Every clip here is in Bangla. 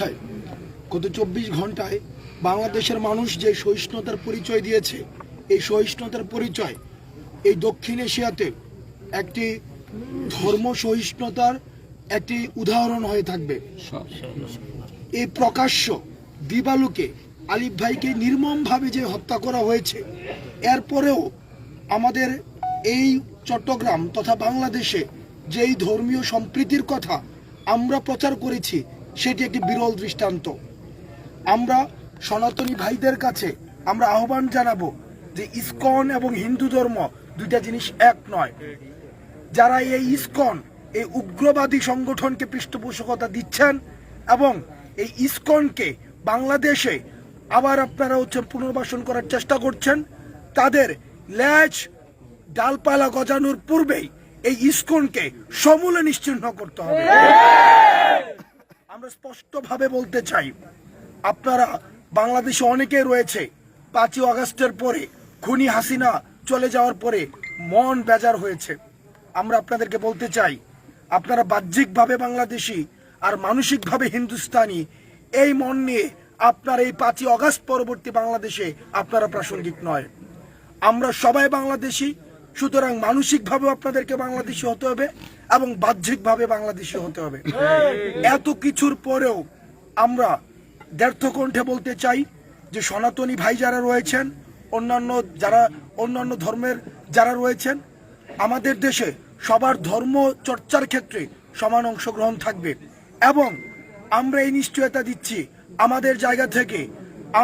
অপেক্ষায় গত 24 ঘন্টায় বাংলাদেশের মানুষ যে সহিষ্ণুতার পরিচয় দিয়েছে, এই সহিষ্ণুতার পরিচয় এই দক্ষিণ এশিয়াতে একটি ধর্ম সহিষ্ণুতার একটি উদাহরণ হয়ে থাকবে। এই প্রকাশ্য দিবালুকে আলিফ ভাইকে নির্মমভাবে যে হত্যা করা হয়েছে, এরপরেও আমাদের এই চট্টগ্রাম তথা বাংলাদেশে যেই ধর্মীয় সম্প্রীতির কথা আমরা প্রচার করেছি, সেটি একটি বিরল দৃষ্টান্ত। আমরা সনাতনী ভাইদের কাছে আমরা আহ্বান জানাবো যে ইসকন এবং হিন্দু ধর্ম দুইটা জিনিস এক নয়। যারা এই ইসকন এই উগ্রবাদী সংগঠনকে পৃষ্ঠপোষকতা দিচ্ছেন এবং এই ইসকনকে বাংলাদেশে আবার আপনারা পুনর্বাসন করার চেষ্টা করছেন, তাদের ল্যাজ ডালপালা গজানোর পূর্বেই এই ইসকনকে সমূলে নিশ্চিহ্ন করতে হবে। আমরা স্পষ্টভাবে বলতে চাই, আপনারা বাংলাদেশে অনেকে রয়েছে 5ই আগস্টের পরে খুনি হাসিনা চলে যাওয়ার পরে মন বেজার হয়েছে। আমরা আপনাদেরকে বলতে চাই, আপনারা বাহ্যিকভাবে বাংলাদেশি আর মানসিকভাবে হিন্দুস্তানি, এই মন নিয়ে আপনার এই 5ই আগস্ট পরবর্তী বাংলাদেশে আপনারা প্রাসঙ্গিক নয়। আমরা সবাই বাংলাদেশি, সুতরাং মানসিকভাবে আপনাদেরকে বাংলাদেশি হতে হবে এবং বাহ্যিকভাবে বাংলাদেশি হতে হবে। এত কিছুর পরেও আমরা দ্ব্যর্থ কণ্ঠে বলতে চাই যে সনাতনী ভাই যারা রয়েছেন, অন্যান্য ধর্মের যারা রয়েছেন, আমাদের দেশে সবার ধর্ম চর্চার ক্ষেত্রে সমান অংশগ্রহণ থাকবে এবং আমরা এই নিশ্চয়তা দিচ্ছি আমাদের জায়গা থেকে,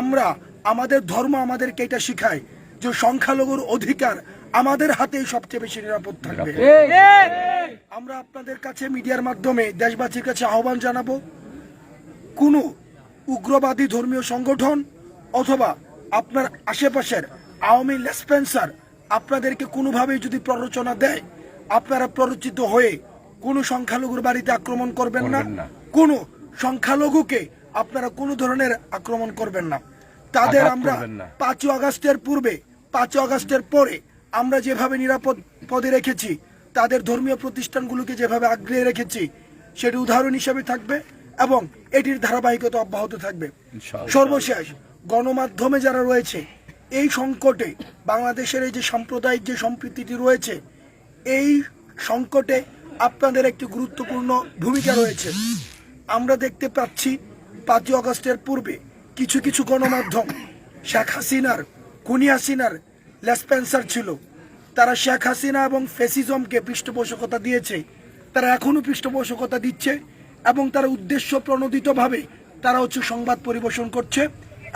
আমরা আমাদের ধর্ম আমাদেরকে এটা শিখায় যে সংখ্যালঘুর অধিকার আমাদের হাতেই সবচেয়ে বেশি নিরাপদ থাকবে। আমরা আপনাদের কাছে মিডিয়ার মাধ্যমে দেশবাসীর কাছে আহ্বান জানাবো, কোনো উগ্রবাদী ধর্মীয় সংগঠন অথবা আপনার আশেপাশের আওয়ামী লেসপেন্সার আপনাদেরকে কোনোভাবেই যদি প্ররোচনা দেয়, আপনারা প্ররোচিত হয়ে কোনো সংখ্যালঘুর বাড়িতে আক্রমণ করবেন না, কোনো সংখ্যালঘুকে আপনারা কোনো ধরনের আক্রমণ করবেন না। তাদের আমরা 5ই আগস্টের পূর্বে 5ই আগস্টের পরে আমরা যেভাবে নিরাপদ পদে রেখেছি, তাদের ধর্মীয় প্রতিষ্ঠানগুলোকে যেভাবে আগ্রহে রেখেছি, সেটি উদাহরণ হিসেবে থাকবে এবং এটির ধারাবাহিকতা অব্যাহত থাকবে। সর্বশেষ, গণমাধ্যমে যারা রয়েছে, এই সংকটে বাংলাদেশের এই যে সাম্প্রদায়িক যে সম্প্রীতিটি রয়েছে, এই সংকটে আপনাদের একটি গুরুত্বপূর্ণ ভূমিকা রয়েছে। আমরা দেখতে পাচ্ছি 5ই আগস্টের পূর্বে কিছু কিছু গণমাধ্যম শেখ হাসিনার, খুনি হাসিনার লেসপেন্সার ছিল। তারা শেখ হাসিনা এবং ফ্যাসিজমকে পৃষ্ঠপোষকতা দিয়েছে, তারা এখনো পৃষ্ঠপোষকতা দিচ্ছে এবং তারা উদ্দেশ্য প্রণোদিতভাবে তারা সংবাদ পরিবেশন করছে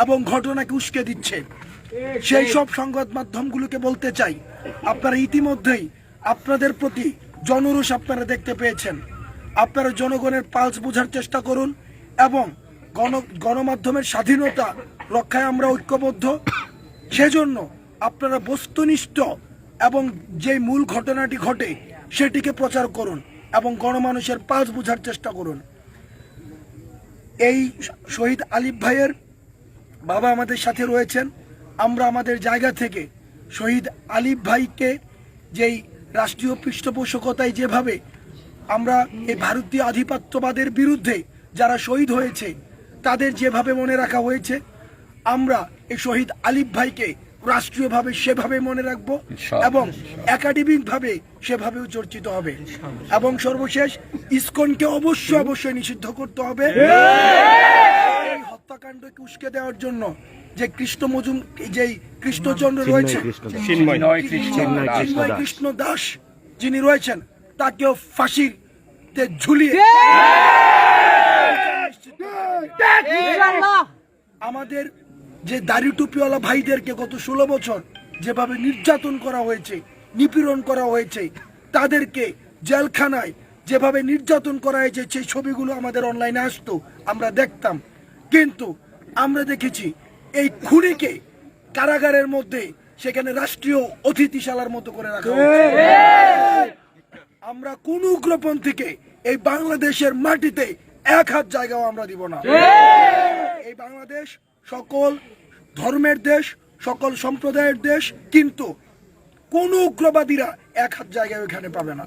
এবং ঘটনাকে উস্কে দিচ্ছে। সেই সব সংবাদ মাধ্যমগুলোকে বলতে চাই, আপনারা ইতিমধ্যেই আপনাদের প্রতি জনরোষ আপনারা দেখতে পেয়েছেন। আপনারা জনগণের পালস বোঝার চেষ্টা করুন এবং গণমাধ্যমের স্বাধীনতা রক্ষায় আমরা ঐক্যবদ্ধ। সেজন্য আপনারা বস্তুনিষ্ঠ এবং যে মূল ঘটনাটি ঘটে সেটিকে প্রচার করুন এবং গণমানুষের পালস বোঝার চেষ্টা করুন। এই শহীদ আলিফ ভাইয়ের বাবা আমাদের সাথে রয়েছেন। আমরা আমাদের জায়গা থেকে শহীদ আলিফ ভাইকে যেই রাষ্ট্রীয় পৃষ্ঠপোষকতায় যেভাবে আমরা এই ভারতীয় আধিপত্যবাদের বিরুদ্ধে যারা শহীদ হয়েছে তাদের যেভাবে মনে রাখা হয়েছে, আমরা এই শহীদ আলিফ ভাইকে রাষ্ট্রীয়ভাবে সেভাবে মনে রাখবো এবং একাডেমিকভাবে সেভাবেও চর্চিত হবে। এবং সর্বশেষ, ইসকনকে অবশ্যই নিষিদ্ধ করতে হবে। এই হত্যাকাণ্ডকে উস্কে দেওয়ার জন্য যে কৃষ্ণচন্দ্র রয়েছে, চিন্ময় কৃষ্ণ দাস যিনি রয়েছেন, তাকেও ফাঁসিতে ঝুলিয়ে আমাদের যে দাড়ি টুপিওয়ালা ভাইদেরকে গত 16 বছর যেভাবে নির্যাতন করা হয়েছে, নিপীড়ন করা হয়েছে, তাদেরকে জেলখানায় যেভাবে নির্যাতন করা হয়েছে, সেই ছবিগুলো আমাদের অনলাইনে আসতো, আমরা দেখতাম। কিন্তু আমরা দেখেছি এই খুনিকে কারাগারের মধ্যে সেখানে রাষ্ট্রীয় অতিথিশালার মতো করে রাখা হয়েছে। আমরা কোন উগ্রপন্থীকে এই বাংলাদেশের মাটিতে এক হাত জায়গাও আমরা দিব না। এই বাংলাদেশ সকল ধর্মের দেশ, সকল সম্প্রদায়ের দেশ, কিন্তু কোন উগ্রবাদীরা এক হাত জায়গায় ওখানে পাবে না।